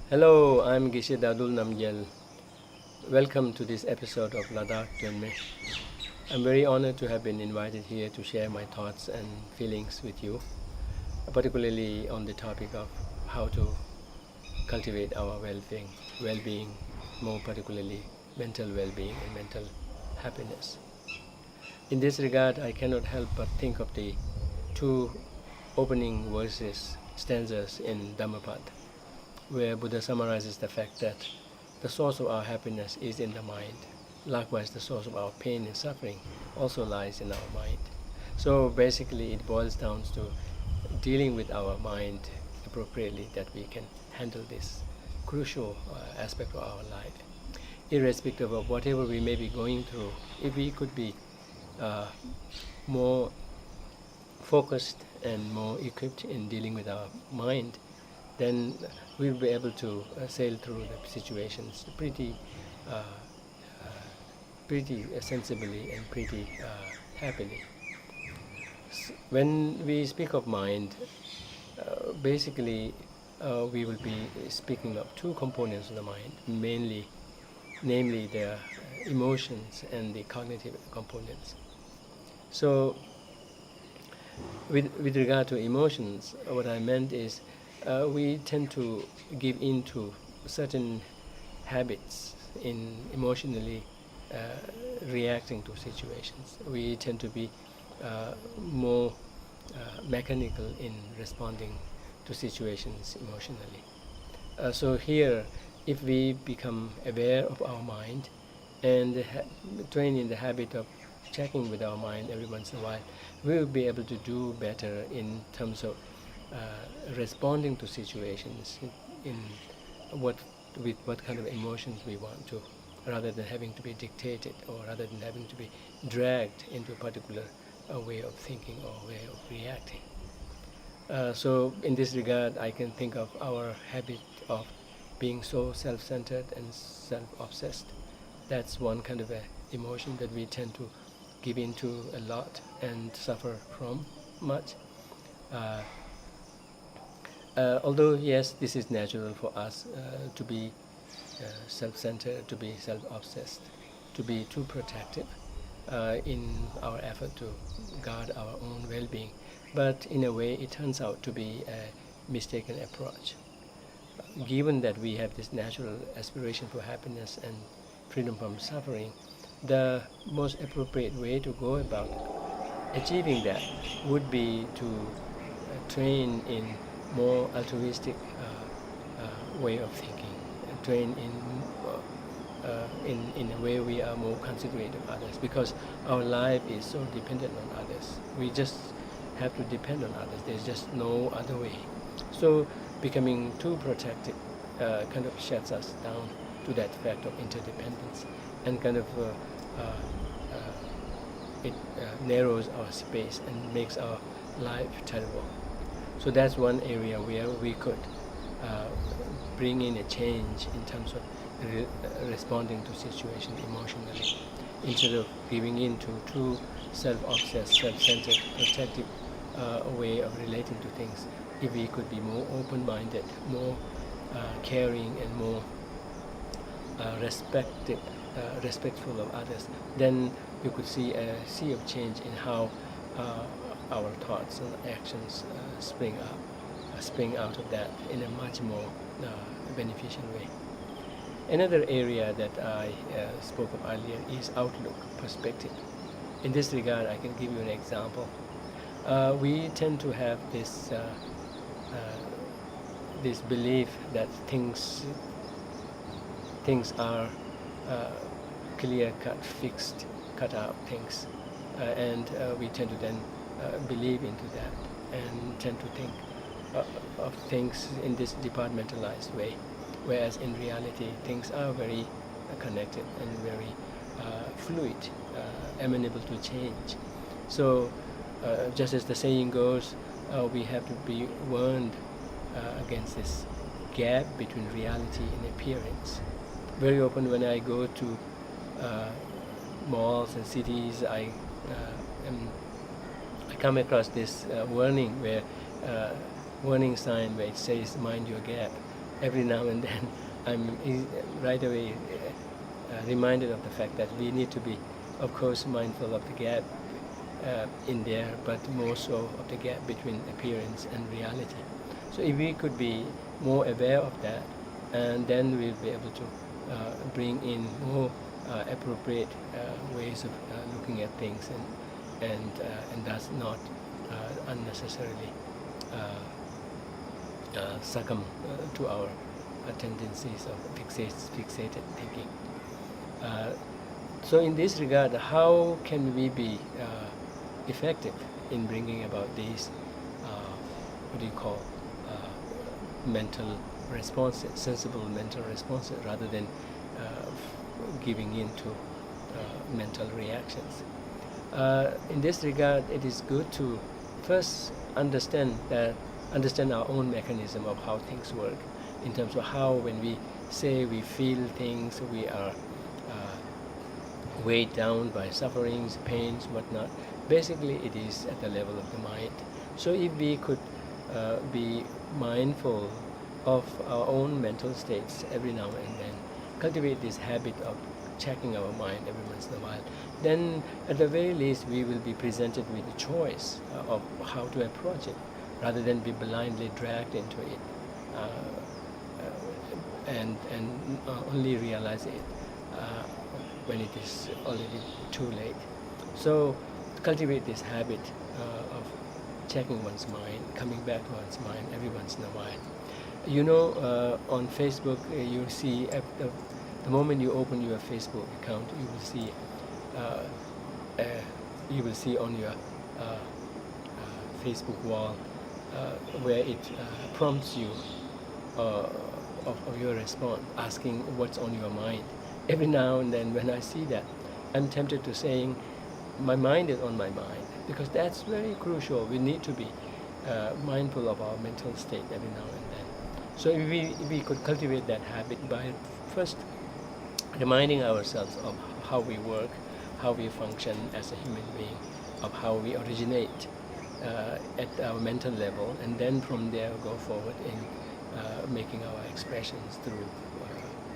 Hello, I'm Gishe Dadul Namgyal. Welcome to this episode of Ladakh Donmay. I'm very honored to have been invited here to share my thoughts and feelings with you, particularly on the topic of how to cultivate our well-being, more particularly mental well-being and mental happiness. In this regard, I cannot help but think of the two opening stanzas in Dhammapad, where Buddha summarizes the fact that the source of our happiness is in the mind. Likewise, the source of our pain and suffering also lies in our mind. So basically, it boils down to dealing with our mind appropriately that we can handle this crucial aspect of our life. Irrespective of whatever we may be going through, if we could be uh, more focused and more equipped in dealing with our mind, then we'll be able to sail through the situations uh, pretty sensibly and pretty happily. When we speak of mind, basically we will be speaking of two components of the mind, namely the emotions and the cognitive components. So, with regard to emotions, what I meant is we tend to give in to certain habits in emotionally uh, reacting to situations. We tend to be more mechanical in responding to situations emotionally. So here, if we become aware of our mind and train in the habit of checking with our mind every once in a while, we will be able to do better in terms of responding to situations in what with what kind of emotions we want to, rather than having to be dictated or rather than having to be dragged into a particular way of thinking or way of reacting. So in this regard, I can think of our habit of being so self-centered and self-obsessed. That's one kind of a emotion that we tend to give into a lot and suffer from much. Uh, Although yes, this is natural for us to be self-centered, to be self-obsessed, to be too protective in our effort to guard our own well-being. But in a way, it turns out to be a mistaken approach. Given that we have this natural aspiration for happiness and freedom from suffering, the most appropriate way to go about achieving that would be to train in more altruistic way of thinking, train in a way we are more considerate of others, because our life is so dependent on others. We just have to depend on others. There's just no other way. So becoming too protective kind of shuts us down to that fact of interdependence, and kind of it narrows our space and makes our life terrible. So that's one area where we could uh, bring in a change in terms of responding to situations emotionally, instead of giving in to too self-obsessed, self-centered, protective way of relating to things. If we could be more open-minded, more caring, and more respectful of others, then you could see a sea of change in how our thoughts and actions spring out of that in a much more beneficial way. Another area that I spoke of earlier is outlook, perspective. In this regard, I can give you an example. We tend to have this belief that things are clear-cut, fixed, cut out things, and we tend to then believe into that and tend to think of things in this departmentalized way, whereas in reality things are very connected and very fluid, amenable to change. So just as the saying goes, we have to be warned against this gap between reality and appearance. Very often when I go to malls and cities, I come across this warning sign where it says "mind your gap," every now and then I'm right away reminded of the fact that we need to be, of course, mindful of the gap in there, but more so of the gap between appearance and reality. So if we could be more aware of that, and then we'll be able to bring in more appropriate ways of looking at things, and thus not unnecessarily succumb to our tendencies of fixated thinking. So in this regard, how can we be effective in bringing about these, what do you call, mental responses, sensible mental responses, rather than giving in to mental reactions? In this regard, it is good to first understand our own mechanism of how things work, in terms of how, when we say we feel things, we are weighed down by sufferings, pains, whatnot. Basically, it is at the level of the mind. So if we could be mindful of our own mental states every now and then, cultivate this habit of checking our mind every once in a while, then at the very least we will be presented with a choice of how to approach it, rather than be blindly dragged into it and only realize it when it is already too late. So cultivate this habit of checking one's mind, coming back to one's mind every once in a while. You know, on Facebook, you'll see the moment you open your Facebook account, you will see on your Facebook wall where it prompts you of your response, asking what's on your mind. Every now and then, when I see that, I'm tempted to saying, my mind is on my mind, because that's very crucial. We need to be mindful of our mental state every now and then. So if we could cultivate that habit by first reminding ourselves of how we work, how we function as a human being, of how we originate at our mental level, and then from there go forward in making our expressions through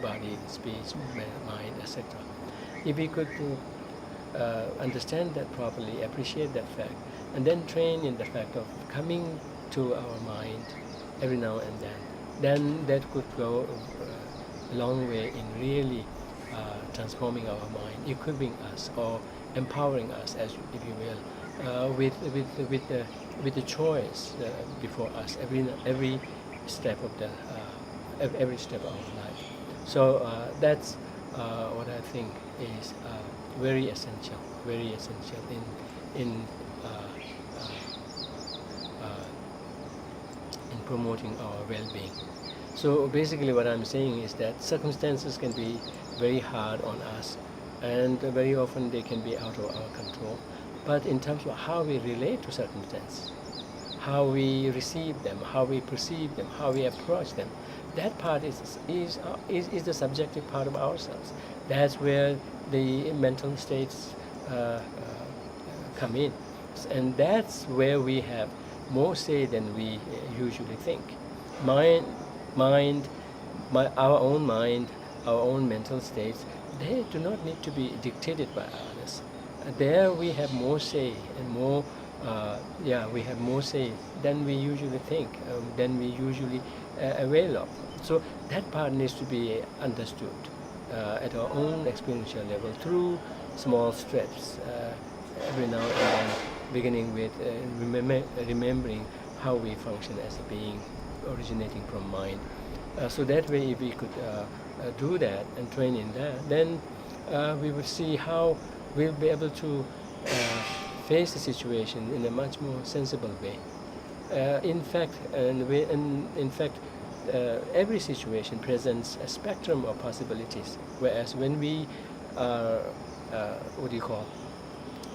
body, speech, mind, etc. If we could understand that properly, appreciate that fact, and then train in the fact of coming to our mind every now and then that could go a long way in really transforming our mind, equipping us or empowering us, as if you will, with the choice before us every step of every step of our life. So that's what I think is very essential in promoting our well-being. So basically what I'm saying is that circumstances can be very hard on us, and very often they can be out of our control. But in terms of how we relate to circumstances, how we receive them, how we perceive them, how we approach them, that part is the subjective part of ourselves. That's where the mental states come in, and that's where we have more say than we usually think. Our own mind, our own mental states, they do not need to be dictated by others. There we have more say and more, we have more say than we usually think, than we usually avail of. So that part needs to be understood at our own experiential level through small steps every now and then, beginning with remembering how we function as a being originating from mind. So that way, if we could do that and train in that, then we would see how we'll be able to face the situation in a much more sensible way. In fact, every situation presents a spectrum of possibilities, whereas when we are,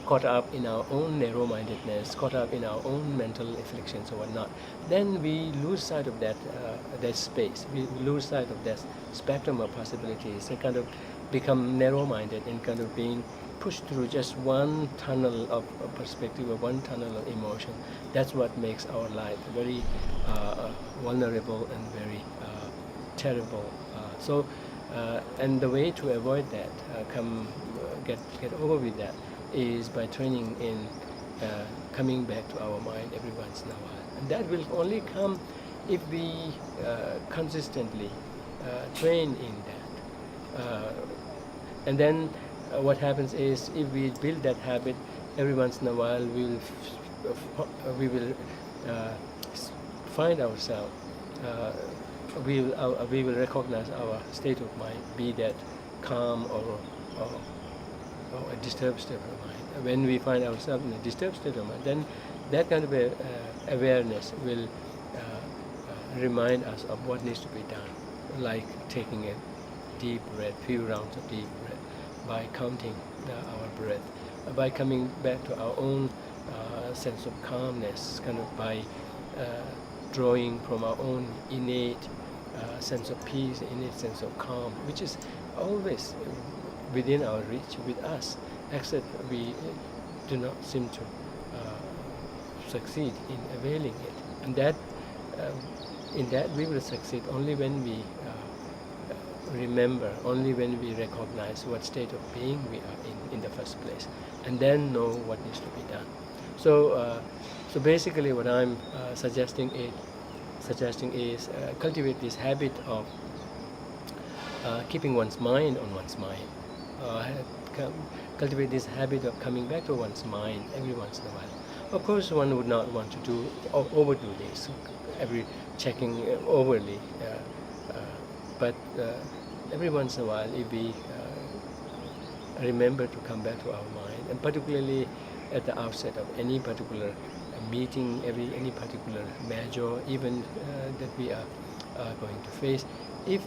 caught up in our own narrow-mindedness, caught up in our own mental afflictions or whatnot, then we lose sight of that space. We lose sight of that spectrum of possibilities and kind of become narrow-minded and kind of being pushed through just one tunnel of perspective or one tunnel of emotion. That's what makes our life very vulnerable and very terrible. And the way to avoid that, get over with that, is by training in coming back to our mind every once in a while. And that will only come if we consistently train in that. And then what happens is, if we build that habit, every once in a while we will find ourselves. We will recognize our state of mind, be that calm or a disturbed state of mind. When we find ourselves in a disturbed state of mind, then that kind of awareness will remind us of what needs to be done, like taking a deep breath, few rounds of deep breath, by counting our breath, by coming back to our own sense of calmness, kind of by drawing from our own innate sense of peace, innate sense of calm, which is always within our reach with us, except we do not seem to succeed in availing it. And that in that we will succeed only when we remember, only when we recognize what state of being we are in the first place, and then know what needs to be done. So basically what I'm suggesting is cultivate this habit of keeping one's mind on one's mind. Cultivate this habit of coming back to one's mind every once in a while. Of course, one would not want to overdo this, checking overly, but every once in a while, if we remember to come back to our mind, and particularly at the outset of any particular meeting, any particular major event that we are going to face, if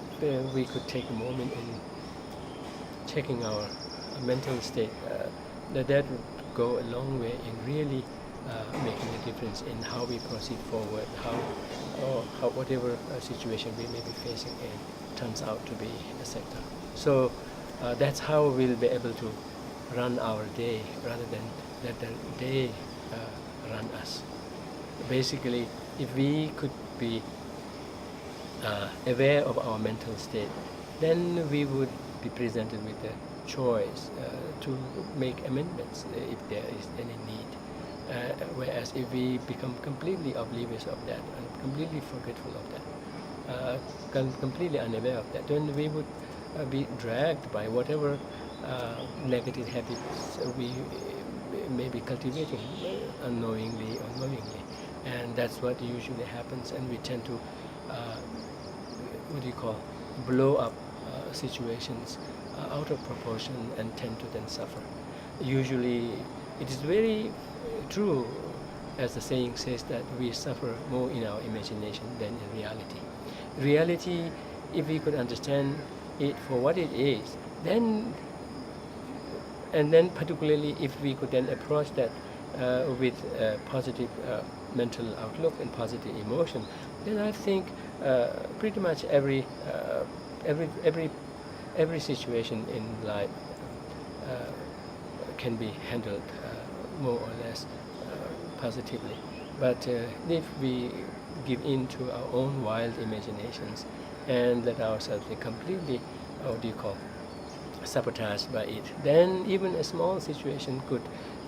we could take a moment in checking our mental state, that would go a long way in really making a difference in how we proceed forward, how whatever situation we may be facing turns out to be acceptable. So that's how we'll be able to run our day rather than let the day run us. Basically, if we could be aware of our mental state, then we would be presented with the choice to make amendments if there is any need. Whereas if we become completely oblivious of that and completely forgetful of that, completely unaware of that, then we would be dragged by whatever negative habits we may be cultivating unknowingly or knowingly. And that's what usually happens, and we tend to blow up situations out of proportion and tend to then suffer. Usually it is very true, as the saying says, that we suffer more in our imagination than in reality. Reality, if we could understand it for what it is, then particularly if we could then approach that with a positive mental outlook and positive emotion, then I think pretty much every situation in life can be handled more or less positively. But if we give in to our own wild imaginations and let ourselves be completely, sabotaged by it, then even a small situation could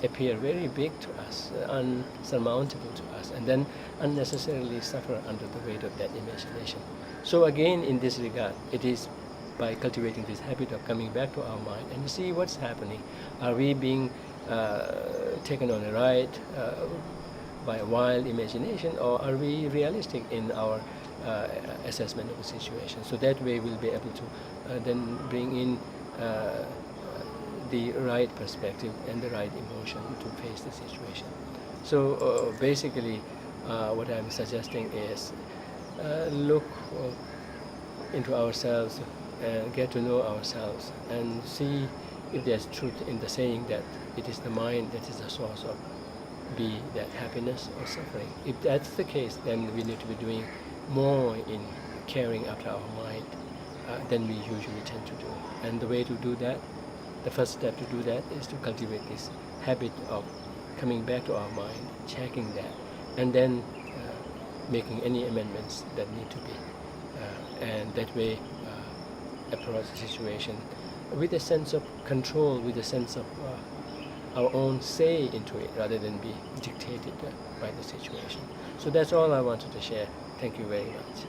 appear very big to us, unsurmountable to us, and then unnecessarily suffer under the weight of that imagination. So again, in this regard, it is by cultivating this habit of coming back to our mind and see what's happening. Are we being taken on a ride by a wild imagination, or are we realistic in our assessment of the situation? So that way we'll be able to then bring in the right perspective and the right emotion to face the situation. So basically what I'm suggesting is look into ourselves and get to know ourselves and see if there's truth in the saying that it is the mind that is the source of be that happiness or suffering. If that's the case, then we need to be doing more in caring after our mind than we usually tend to do. And the way to do that, the first step to do that, is to cultivate this habit of coming back to our mind, checking that, and then making any amendments that need to be and that way approach the situation with a sense of control, with a sense of our own say into it, rather than be dictated by the situation. So that's all I wanted to share. Thank you very much.